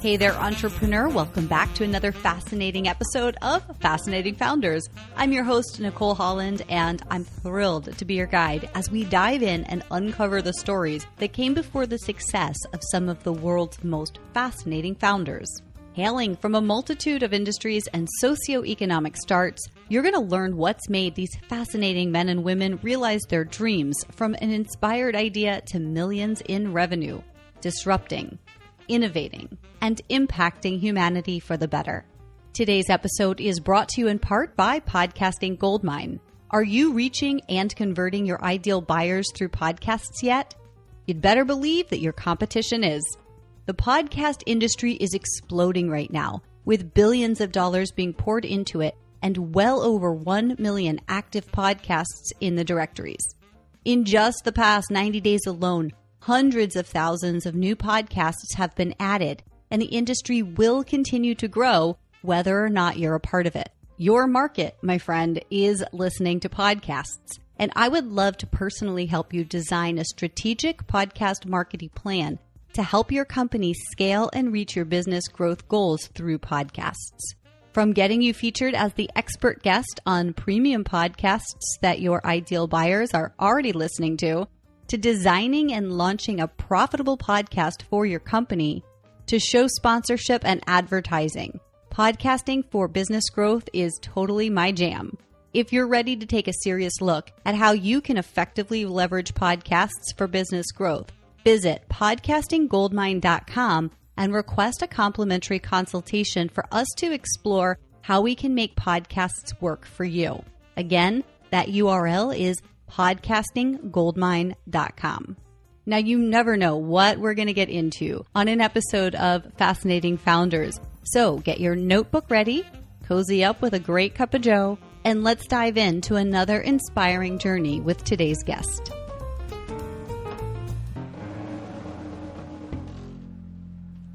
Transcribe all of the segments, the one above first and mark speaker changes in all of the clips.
Speaker 1: Hey there, entrepreneur. Welcome back to another fascinating episode of Fascinating Founders. I'm your host, Nicole Holland, and I'm thrilled to be your guide as we dive in and uncover the stories that came before the success of some of the world's most fascinating founders. Hailing from a multitude of industries and socioeconomic starts, you're going to learn what's made these fascinating men and women realize their dreams from an inspired idea to millions in revenue, disrupting, innovating, and impacting humanity for the better. Today's episode is brought to you in part by Podcasting Goldmine. Are you reaching and converting your ideal buyers through podcasts yet? You'd better believe that your competition is. The podcast industry is exploding right now, with billions of dollars being poured into it and well over 1 million active podcasts in the directories. In just the past 90 days alone, hundreds of thousands of new podcasts have been added, and the industry will continue to grow whether or not you're a part of it. Your market, my friend, is listening to podcasts, and I would love to personally help you design a strategic podcast marketing plan to help your company scale and reach your business growth goals through podcasts. From getting you featured as the expert guest on premium podcasts that your ideal buyers are already listening to designing and launching a profitable podcast for your company, to show sponsorship and advertising. Podcasting for business growth is totally my jam. If you're ready to take a serious look at how you can effectively leverage podcasts for business growth, visit podcastinggoldmine.com and request a complimentary consultation for us to explore how we can make podcasts work for you. Again, that URL is podcastinggoldmine.com. Now, you never know what we're going to get into on an episode of Fascinating Founders. So get your notebook ready, cozy up with a great cup of joe, and let's dive into another inspiring journey with today's guest.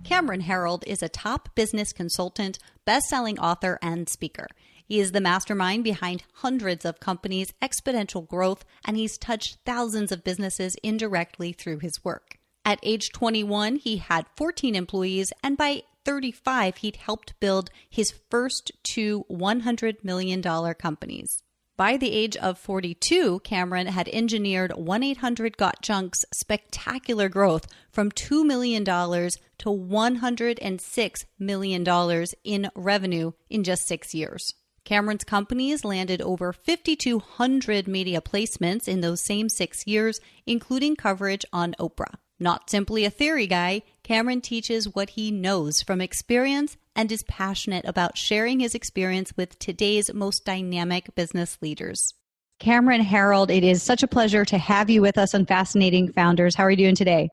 Speaker 1: Cameron Herold is a top business consultant, best-selling author, and speaker. He is the mastermind behind hundreds of companies' exponential growth, and he's touched thousands of businesses indirectly through his work. At age 21, he had 14 employees, and by 35, he'd helped build his first two $100 million companies. By the age of 42, Cameron had engineered 1-800-GOT-JUNK's spectacular growth from $2 million to $106 million in revenue in just 6 years. Cameron's companies landed over 5,200 media placements in those same 6 years, including coverage on Oprah. Not simply a theory guy, Cameron teaches what he knows from experience and is passionate about sharing his experience with today's most dynamic business leaders. Cameron Herold, it is such a pleasure to have you with us on Fascinating Founders. How are you doing today?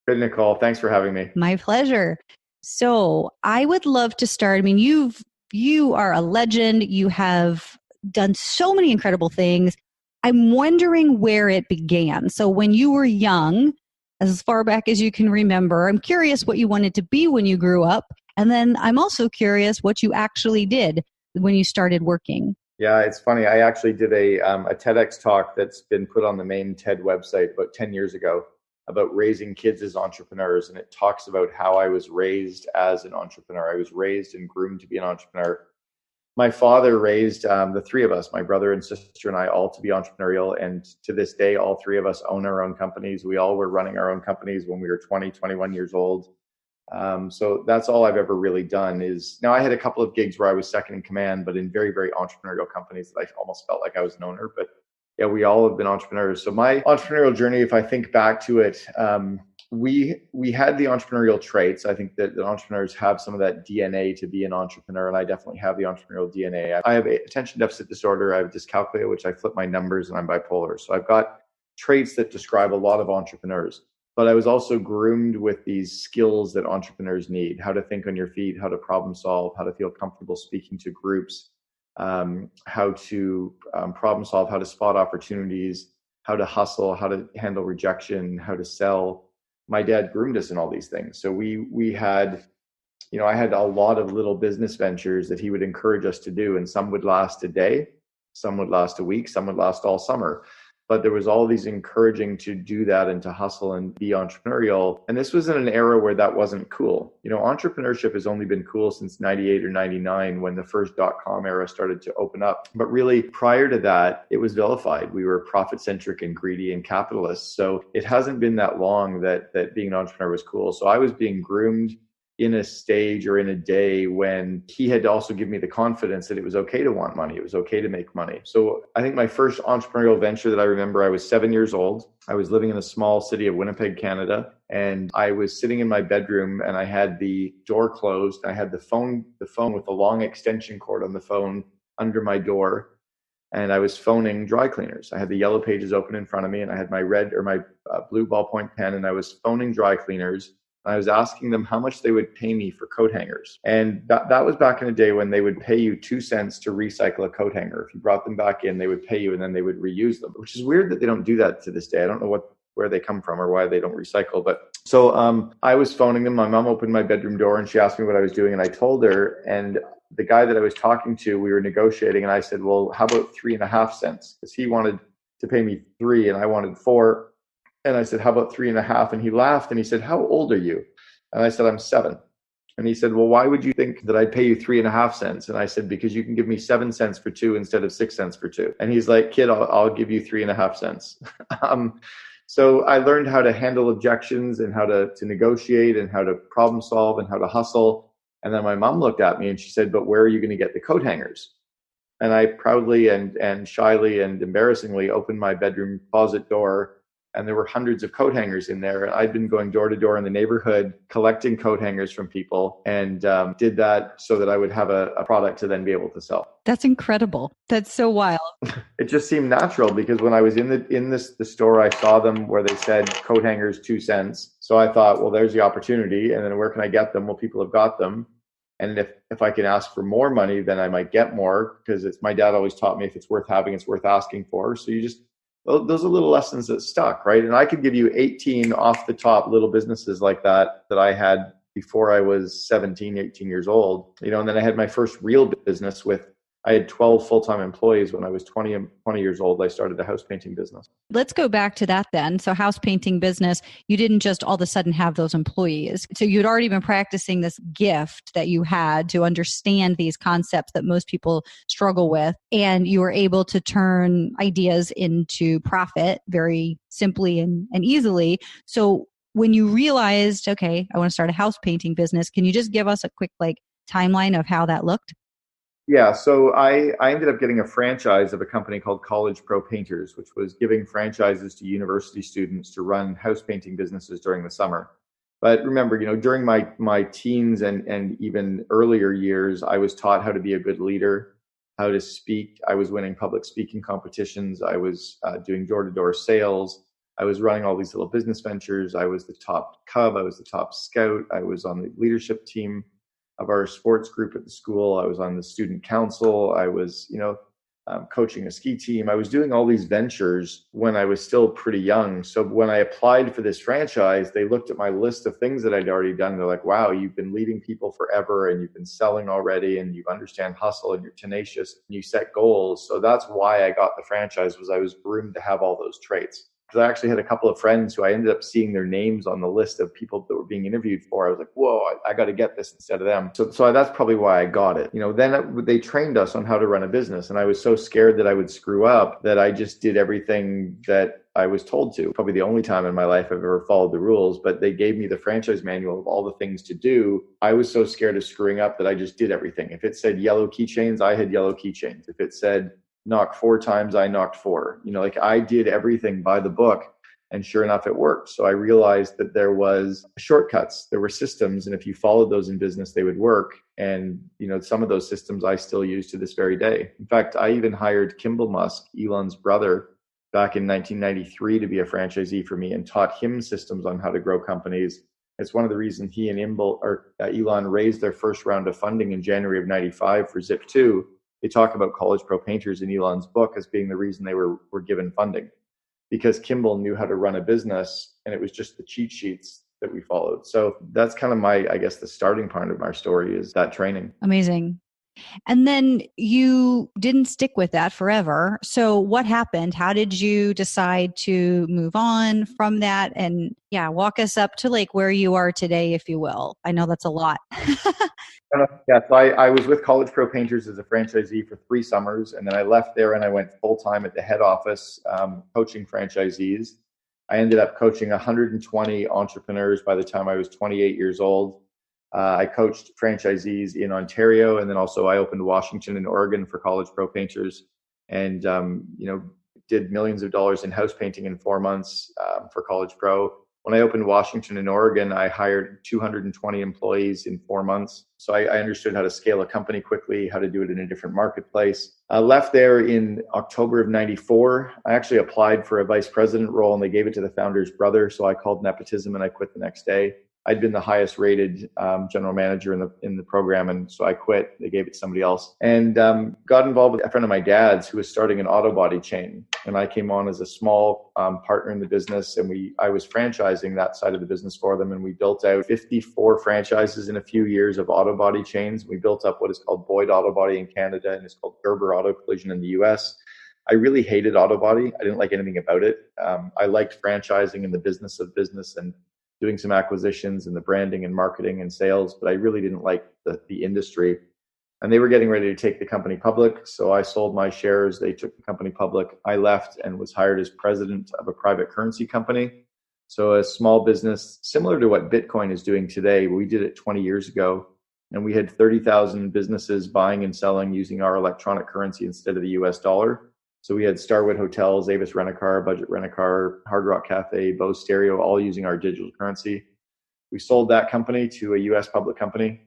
Speaker 2: Good, Nicole. Thanks for having me.
Speaker 1: My pleasure. So I would love to start. I mean, you are a legend. You have done so many incredible things. I'm wondering where it began. So when you were young, as far back as you can remember, I'm curious what you wanted to be when you grew up. And then I'm also curious what you actually did when you started working.
Speaker 2: Yeah, it's funny. I actually did a TEDx talk that's been put on the main TED website about 10 years ago about raising kids as entrepreneurs. And it talks about how I was raised as an entrepreneur. I was raised and groomed to be an entrepreneur. My father raised the three of us, my brother and sister and I, all to be entrepreneurial. And to this day, all three of us own our own companies. We all were running our own companies when we were 20, 21 years old. So that's all I've ever really done is, now I had a couple of gigs where I was second in command, but in very, very entrepreneurial companies that I almost felt like I was an owner. But yeah, we all have been entrepreneurs. So my entrepreneurial journey, if I think back to it, we had the entrepreneurial traits. I think that the entrepreneurs have some of that DNA to be an entrepreneur, and I definitely have the entrepreneurial DNA. I have attention deficit disorder. I have dyscalculia, which I flip my numbers, and I'm bipolar. So I've got traits that describe a lot of entrepreneurs. But I was also groomed with these skills that entrepreneurs need: how to think on your feet, how to problem solve, how to feel comfortable speaking to groups, how to problem solve, how to spot opportunities, how to hustle, how to handle rejection, how to sell. My dad groomed us in all these things. So we had, I had a lot of little business ventures that he would encourage us to do. And some would last a day, some would last a week, some would last all summer. but there was all these encouraging to do that and to hustle and be entrepreneurial. And this was in an era where that wasn't cool. Entrepreneurship has only been cool since 98 or 99 when the first dot-com era started to open up. But really prior to that, it was vilified. We were profit-centric and greedy and capitalist. So it hasn't been that long that being an entrepreneur was cool. So I was being groomed in a stage or in a day when he had to also give me the confidence that it was okay to want money. It was okay to make money. So I think my first entrepreneurial venture that I remember, I was 7 years old. I was living in the small city of Winnipeg, Canada. And I was sitting in my bedroom and I had the door closed. I had the phone with the long extension cord on the phone under my door. And I was phoning dry cleaners. I had the Yellow Pages open in front of me and I had my blue ballpoint pen and I was phoning dry cleaners. I was asking them how much they would pay me for coat hangers. And that was back in the day when they would pay you 2 cents to recycle a coat hanger. If you brought them back in, they would pay you and then they would reuse them, which is weird that they don't do that to this day. I don't know where they come from or why they don't recycle. But so I was phoning them. My mom opened my bedroom door and she asked me what I was doing. And I told her, and the guy that I was talking to, we were negotiating. And I said, well, how about 3.5 cents? Because he wanted to pay me 3 and I wanted 4. And I said, how about 3.5? And he laughed and he said, how old are you? And I said, I'm 7. And he said, well, why would you think that I'd pay you 3.5 cents? And I said, because you can give me 7 cents for 2 instead of 6 cents for 2. And he's like, kid, I'll give you 3.5 cents. So I learned how to handle objections and how to negotiate and how to problem solve and how to hustle. And then my mom looked at me and she said, but where are you going to get the coat hangers? And I proudly and shyly and embarrassingly opened my bedroom closet door. And there were hundreds of coat hangers in there. And I'd been going door to door in the neighborhood, collecting coat hangers from people, and did that so that I would have a product to then be able to sell.
Speaker 1: That's incredible. That's so wild.
Speaker 2: It just seemed natural because when I was in the store, I saw them where they said coat hangers 2 cents. So I thought, well, there's the opportunity. And then where can I get them? Well, people have got them. And if I can ask for more money, then I might get more, because my dad always taught me if it's worth having, it's worth asking for. So those are little lessons that stuck, right? And I could give you 18 off the top little businesses like that I had before I was 17, 18 years old, and then I had my first real business I had 12 full-time employees when I was 20 years old. I started a house painting business.
Speaker 1: Let's go back to that then. So house painting business, you didn't just all of a sudden have those employees. So you'd already been practicing this gift that you had to understand these concepts that most people struggle with. And you were able to turn ideas into profit very simply and easily. So when you realized, okay, I want to start a house painting business, can you just give us a quick timeline of how that looked?
Speaker 2: Yeah, so I ended up getting a franchise of a company called College Pro Painters, which was giving franchises to university students to run house painting businesses during the summer. But remember, during my teens and even earlier years, I was taught how to be a good leader, how to speak. I was winning public speaking competitions. I was doing door-to-door sales. I was running all these little business ventures. I was the top cub. I was the top scout. I was on the leadership team of our sports group at the school. I was on the student council. I was, coaching a ski team. I was doing all these ventures when I was still pretty young. So when I applied for this franchise, they looked at my list of things that I'd already done. They're like, wow, you've been leading people forever and you've been selling already and you understand hustle and you're tenacious and you set goals. So that's why I got the franchise, was I was groomed to have all those traits. Because I actually had a couple of friends who I ended up seeing their names on the list of people that were being interviewed for. I was like, whoa, I got to get this instead of them. So that's probably why I got it. Then they trained us on how to run a business. And I was so scared that I would screw up that I just did everything that I was told to. Probably the only time in my life I've ever followed the rules, but they gave me the franchise manual of all the things to do. I was so scared of screwing up that I just did everything. If it said yellow keychains, I had yellow keychains. If it said knock 4 times, I knocked 4. I did everything by the book, and sure enough, it worked. So I realized that there was shortcuts, there were systems, and if you followed those in business, they would work. And some of those systems I still use to this very day. In fact, I even hired Kimball Musk, Elon's brother, back in 1993 to be a franchisee for me and taught him systems on how to grow companies. It's one of the reasons he and Elon raised their first round of funding in January of 95 for Zip2. They talk about College Pro Painters in Elon's book as being the reason they were given funding, because Kimball knew how to run a business and it was just the cheat sheets that we followed. So that's kind of the starting part of my story is that training.
Speaker 1: Amazing. And then you didn't stick with that forever. So what happened? How did you decide to move on from that? And yeah, walk us up to like where you are today, if you will. I know that's a lot.
Speaker 2: Yeah, so I was with College Pro Painters as a franchisee for 3 summers, and then I left there and I went full time at the head office coaching franchisees. I ended up coaching 120 entrepreneurs by the time I was 28 years old. I coached franchisees in Ontario, and then also I opened Washington and Oregon for College Pro Painters, and did millions of dollars in house painting in 4 months for College Pro. When I opened Washington and Oregon, I hired 220 employees in 4 months. So I understood how to scale a company quickly, how to do it in a different marketplace. I left there in October of 94. I actually applied for a vice president role and they gave it to the founder's brother. So I called nepotism and I quit the next day. I'd been the highest rated general manager in the program, and so I quit. They gave it to somebody else, and got involved with a friend of my dad's who was starting an auto body chain. And I came on as a small partner in the business, and I was franchising that side of the business for them. And we built out 54 franchises in a few years of auto body chains. We built up what is called Boyd Auto Body in Canada, and it's called Gerber Auto Collision in the US. I really hated auto body. I didn't like anything about it. I liked franchising and the business of business and doing some acquisitions and the branding and marketing and sales, but I really didn't like the industry. And they were getting ready to take the company public. So I sold my shares. They took the company public. I left and was hired as president of a private currency company. So a small business similar to what Bitcoin is doing today. We did it 20 years ago, and we had 30,000 businesses buying and selling using our electronic currency instead of the US dollar. So we had Starwood Hotels, Avis Rent-A-Car, Budget Rent-A-Car, Hard Rock Cafe, Bose Stereo, all using our digital currency. We sold that company to a US public company.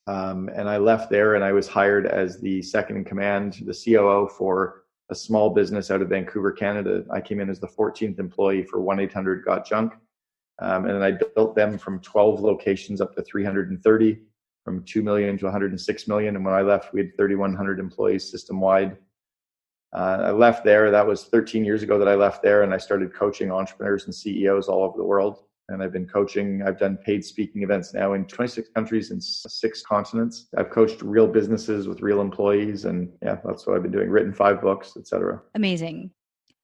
Speaker 2: And I left there and I was hired as the second in command, the COO for a small business out of Vancouver, Canada. I came in as the 14th employee for 1-800-GOT-JUNK. And then I built them from 12 locations up to 330, from 2 million to 106 million. And when I left, we had 3,100 employees system-wide. I left there. That was 13 years ago that I left there, and I started coaching entrepreneurs and CEOs all over the world. And I've been coaching. I've done paid speaking events now in 26 countries and 6 continents. I've coached real businesses with real employees, and yeah, that's what I've been doing. Written 5 books, etc.
Speaker 1: Amazing.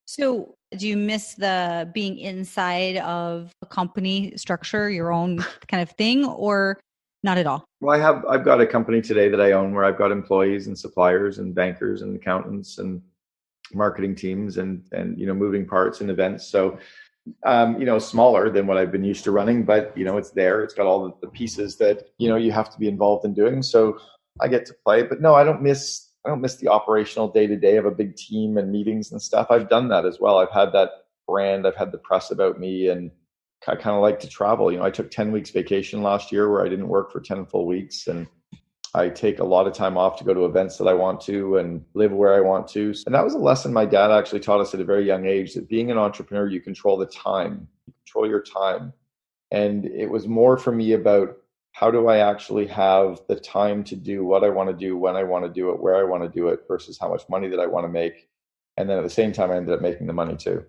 Speaker 1: So do you miss the being inside of a company structure, your own kind of thing, or not at all?
Speaker 2: Well, I've got a company today that I own where I've got employees and suppliers and bankers and accountants and marketing teams and moving parts and events. So smaller than what I've been used to running, but it's there. It's got all the pieces that you have to be involved in doing. So I get to play, but no, I don't miss the operational day to day of a big team and meetings and stuff. I've done that as well. I've had that brand. I've had the press about me, and I kind of like to travel. I took 10 weeks vacation last year where I didn't work for 10 full weeks, and I take a lot of time off to go to events that I want to and live where I want to. And that was a lesson my dad actually taught us at a very young age, that being an entrepreneur, you control the time, you control your time. And it was more for me about how do I actually have the time to do what I want to do, when I want to do it, where I want to do it, versus how much money that I want to make. And then at the same time, I ended up making the money too.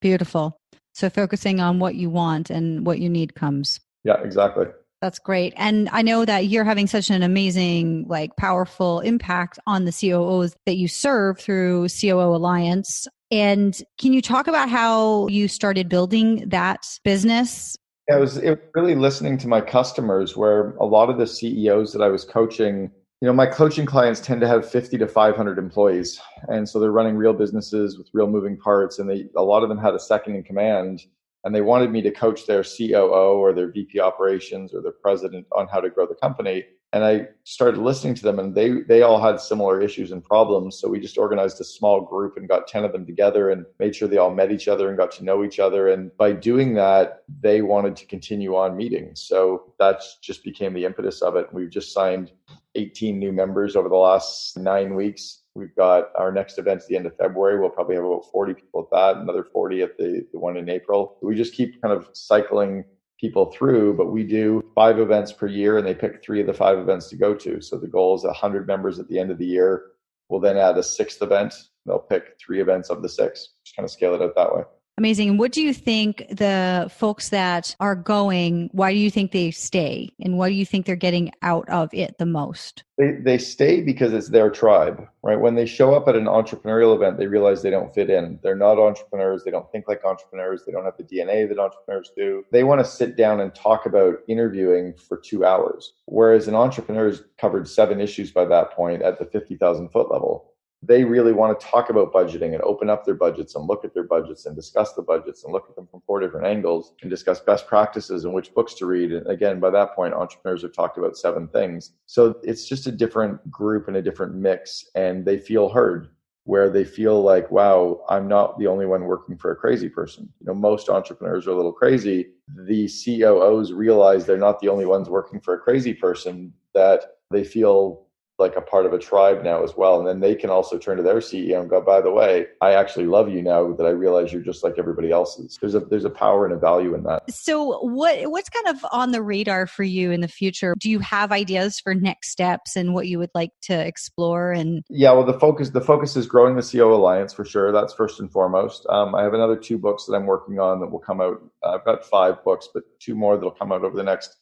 Speaker 1: Beautiful. So focusing on what you want and what you need comes.
Speaker 2: Yeah, exactly.
Speaker 1: That's great. And I know that you're having such an amazing, powerful impact on the COOs that you serve through COO Alliance. And can you talk about how you started building that business?
Speaker 2: It was really listening to my customers, where a lot of the CEOs that I was coaching, my coaching clients tend to have 50 to 500 employees. And so they're running real businesses with real moving parts. And a lot of them had a second in command. And they wanted me to coach their COO or their VP operations or their president on how to grow the company. And I started listening to them, and they all had similar issues and problems. So we just organized a small group and got 10 of them together and made sure they all met each other and got to know each other. And by doing that, they wanted to continue on meeting. So that just became the impetus of it. We've just signed 18 new members over the last 9 weeks. We've got our next event at the end of February. We'll probably have about 40 people at that, another 40 at the one in April. We just keep kind of cycling people through, but we do 5 events per year, and they pick 3 of the 5 events to go to. So the goal is 100 members at the end of the year. We'll then add a 6th event. They'll pick 3 events of the 6. Just kind of scale it out that way.
Speaker 1: Amazing. And what do you think the folks that are going, why do you think they stay? And what do you think they're getting out of it the most?
Speaker 2: They stay because it's their tribe, right? When they show up at an entrepreneurial event, they realize they don't fit in. They're not entrepreneurs. They don't think like entrepreneurs. They don't have the DNA that entrepreneurs do. They want to sit down and talk about interviewing for 2 hours. Whereas an entrepreneur has covered 7 issues by that point at the 50,000 foot level. They really want to talk about budgeting and open up their budgets and look at their budgets and discuss the budgets and look at them from 4 different angles and discuss best practices and which books to read. And again, by that point, entrepreneurs have talked about 7 things. So it's just a different group and a different mix, and they feel heard, where they feel like, wow, I'm not the only one working for a crazy person. Most entrepreneurs are a little crazy. The COOs realize they're not the only ones working for a crazy person, that they feel like a part of a tribe now as well. And then they can also turn to their CEO and go, by the way, I actually love you now that I realize you're just like everybody else's. There's a power and a value in that.
Speaker 1: So what's kind of on the radar for you in the future? Do you have ideas for next steps and what you would like to explore? And
Speaker 2: yeah, well, the focus is growing the CO Alliance for sure. That's first and foremost. I have another 2 books that I'm working on that will come out. I've got 5 books, but 2 more that'll come out over the next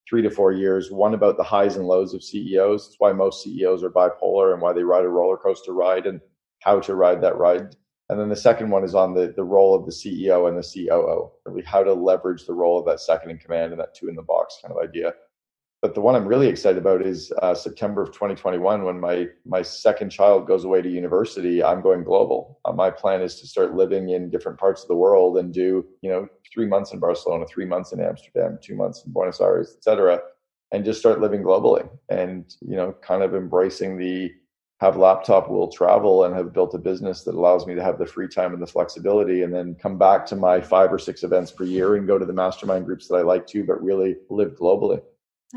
Speaker 2: 3 to 4 years. One about the highs and lows of CEOs. It's why most CEOs are bipolar and why they ride a roller coaster ride and how to ride that ride. And then the second one is on the role of the CEO and the COO, really how to leverage the role of that second in command and that 2 in the box kind of idea. But the one I'm really excited about is September of 2021, when my second child goes away to university. I'm going global. My plan is to start living in different parts of the world and do 3 months in Barcelona, 3 months in Amsterdam, 2 months in Buenos Aires, etc., and just start living globally and kind of embracing the have laptop will travel and have built a business that allows me to have the free time and the flexibility, and then come back to my 5 or 6 events per year and go to the mastermind groups that I like to, but really live globally.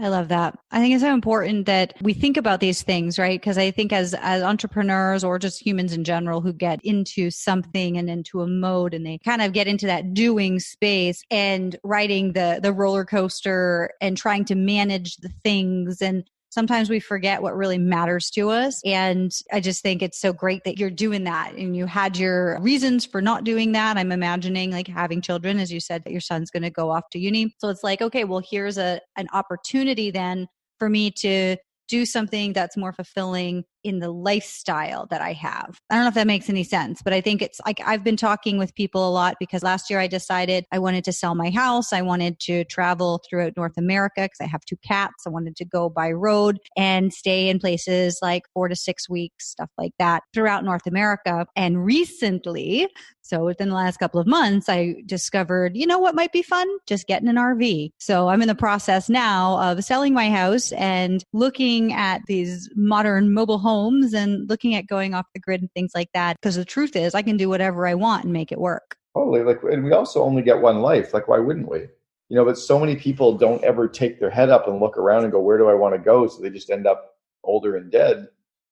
Speaker 1: I love that. I think it's so important that we think about these things, right? Because I think as entrepreneurs or just humans in general who get into something and into a mode and they kind of get into that doing space and riding the roller coaster and trying to manage the things, and sometimes we forget what really matters to us. And I just think it's so great that you're doing that. And you had your reasons for not doing that. I'm imagining like having children, as you said, that your son's going to go off to uni. So it's like, okay, well, here's an opportunity then for me to do something that's more fulfilling in the lifestyle that I have. I don't know if that makes any sense, but I think it's like I've been talking with people a lot because last year I decided I wanted to sell my house. I wanted to travel throughout North America because I have 2 cats. I wanted to go by road and stay in places like 4 to 6 weeks, stuff like that throughout North America. And recently, so within the last couple of months, I discovered, what might be fun? Just getting an RV. So I'm in the process now of selling my house and looking at these modern mobile homes and looking at going off the grid and things like that. Because the truth is I can do whatever I want and make it work.
Speaker 2: Totally. And we also only get one life. Why wouldn't we? But so many people don't ever take their head up and look around and go, where do I want to go? So they just end up older and dead.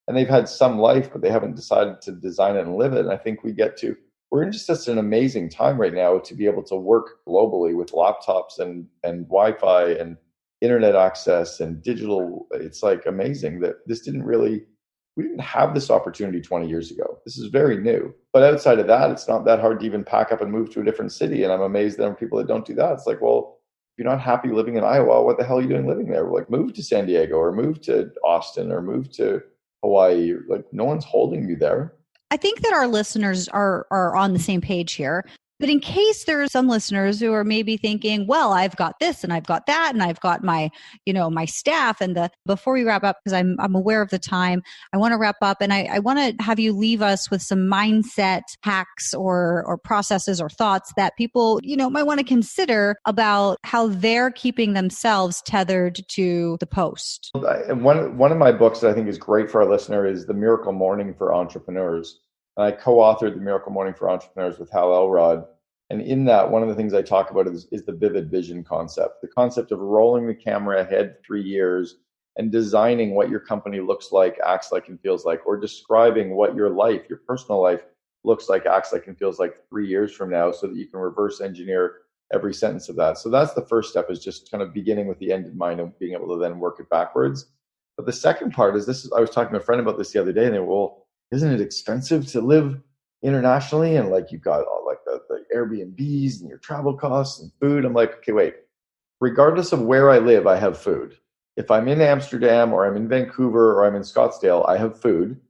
Speaker 2: And they've had some life, but they haven't decided to design it and live it. And I think we're in just such an amazing time right now to be able to work globally with laptops and Wi-Fi and internet access and digital. It's amazing that we didn't have this opportunity 20 years ago. This is very new. But outside of that, it's not that hard to even pack up and move to a different city. And I'm amazed there are people that don't do that. It's like, well, if you're not happy living in Iowa, what the hell are you doing living there? Move to San Diego or move to Austin or move to Hawaii. No one's holding you there.
Speaker 1: I think that our listeners are on the same page here. But in case there are some listeners who are maybe thinking, well, I've got this and I've got that and I've got my, my staff, and before we wrap up, because I'm aware of the time, I want to wrap up and I want to have you leave us with some mindset hacks or processes or thoughts that people, might want to consider about how they're keeping themselves tethered to the post.
Speaker 2: One of my books that I think is great for our listener is The Miracle Morning for Entrepreneurs. And I co-authored The Miracle Morning for Entrepreneurs with Hal Elrod. And in that, one of the things I talk about is the vivid vision concept, the concept of rolling the camera ahead 3 years and designing what your company looks like, acts like, and feels like, or describing what your life, your personal life, looks like, acts like, and feels like 3 years from now, so that you can reverse engineer every sentence of that. So that's the first step, is just kind of beginning with the end in mind and being able to then work it backwards. But the second part is I was talking to a friend about this the other day, and they were, well, isn't it expensive to live internationally? And you've got all the Airbnbs and your travel costs and food. I'm like, okay, wait, regardless of where I live, I have food. If I'm in Amsterdam or I'm in Vancouver or I'm in Scottsdale, I have food.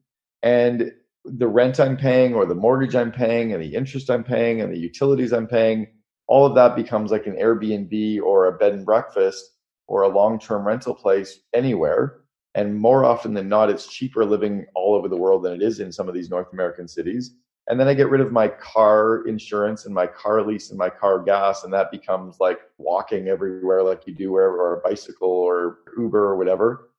Speaker 2: And the rent I'm paying or the mortgage I'm paying and the interest I'm paying and the utilities I'm paying, all of that becomes like an Airbnb or a bed and breakfast or a long-term rental place anywhere. And more often than not, it's cheaper living all over the world than it is in some of these North American cities. And then I get rid of my car insurance and my car lease and my car gas. And that becomes like walking everywhere like you do wherever, or a bicycle or Uber or whatever.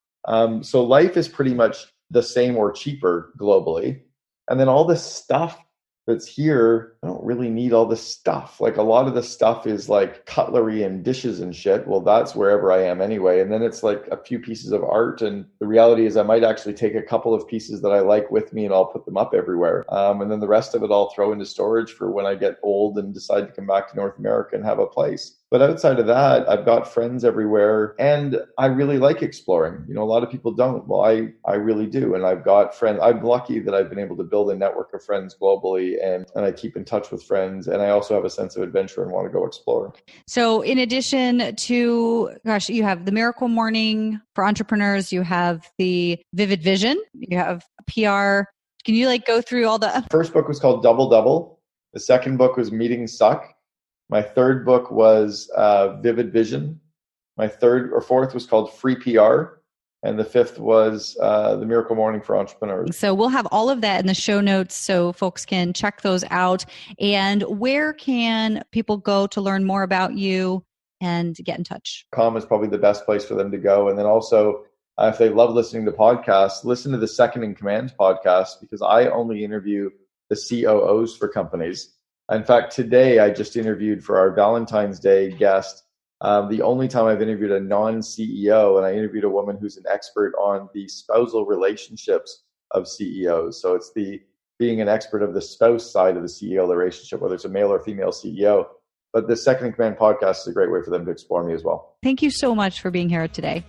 Speaker 2: So life is pretty much the same or cheaper globally. And then all this stuff that's here, I don't really need all this stuff. Like a lot of the stuff is like cutlery and dishes and shit. Well, that's wherever I am anyway. And then it's like a few pieces of art. And the reality is I might actually take a couple of pieces that I like with me and I'll put them up everywhere. And then the rest of it I'll throw into storage for when I get old and decide to come back to North America and have a place. But outside of that, I've got friends everywhere and I really like exploring. You know, a lot of people don't. Well, I really do. And I've got friends. I'm lucky that I've been able to build a network of friends globally and I keep in touch with friends. And I also have a sense of adventure and want to go explore.
Speaker 1: So in addition to, you have the Miracle Morning for entrepreneurs, you have the Vivid Vision, you have PR. Can you like go through all the...
Speaker 2: First book was called Double Double. The second book was Meetings Suck. My third book was Vivid Vision. My fourth was called Free PR. And the fifth was The Miracle Morning for Entrepreneurs.
Speaker 1: So we'll have all of that in the show notes so folks can check those out. And where can people go to learn more about you and get in touch?
Speaker 2: .com is probably the best place for them to go. And then also, if they love listening to podcasts, listen to the Second in Command podcast, because I only interview the COOs for companies. In fact, today I just interviewed for our Valentine's Day guest, the only time I've interviewed a non-CEO, and I interviewed a woman who's an expert on the spousal relationships of CEOs. So it's being an expert of the spouse side of the CEO relationship, whether it's a male or female CEO. But the Second in Command podcast is a great way for them to explore me as well.
Speaker 1: Thank you so much for being here today.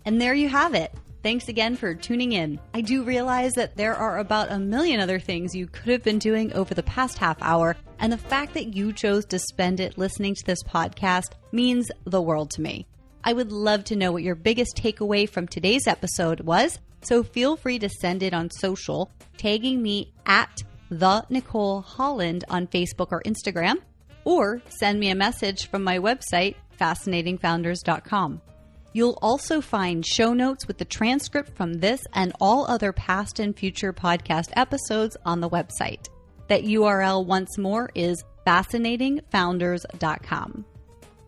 Speaker 1: And there you have it. Thanks again for tuning in. I do realize that there are about a million other things you could have been doing over the past half hour, and the fact that you chose to spend it listening to this podcast means the world to me. I would love to know what your biggest takeaway from today's episode was, so feel free to send it on social, tagging me at the Nicole Holland on Facebook or Instagram, or send me a message from my website, fascinatingfounders.com. You'll also find show notes with the transcript from this and all other past and future podcast episodes on the website. That URL once more is fascinatingfounders.com.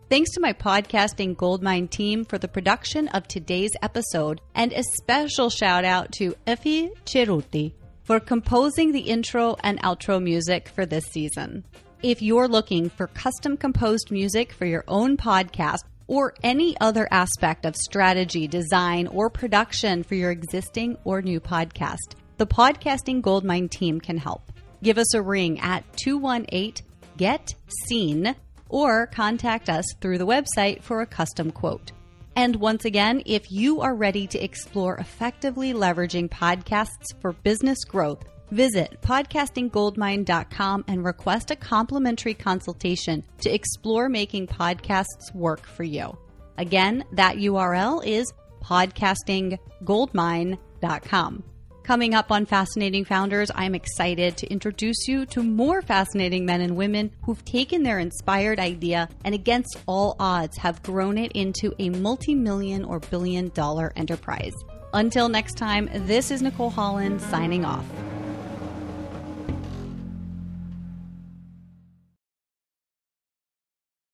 Speaker 1: Thanks to my podcasting goldmine team for the production of today's episode, and a special shout out to Effie Ceruti for composing the intro and outro music for this season. If you're looking for custom composed music for your own podcast, or any other aspect of strategy, design, or production for your existing or new podcast, the Podcasting Goldmine team can help. Give us a ring at 218-GET-SEEN or contact us through the website for a custom quote. And once again, if you are ready to explore effectively leveraging podcasts for business growth, visit podcastinggoldmine.com and request a complimentary consultation to explore making podcasts work for you. Again, that URL is podcastinggoldmine.com. Coming up on Fascinating Founders, I'm excited to introduce you to more fascinating men and women who've taken their inspired idea and against all odds have grown it into a multi-million or billion-dollar enterprise. Until next time, this is Nicole Holland signing off.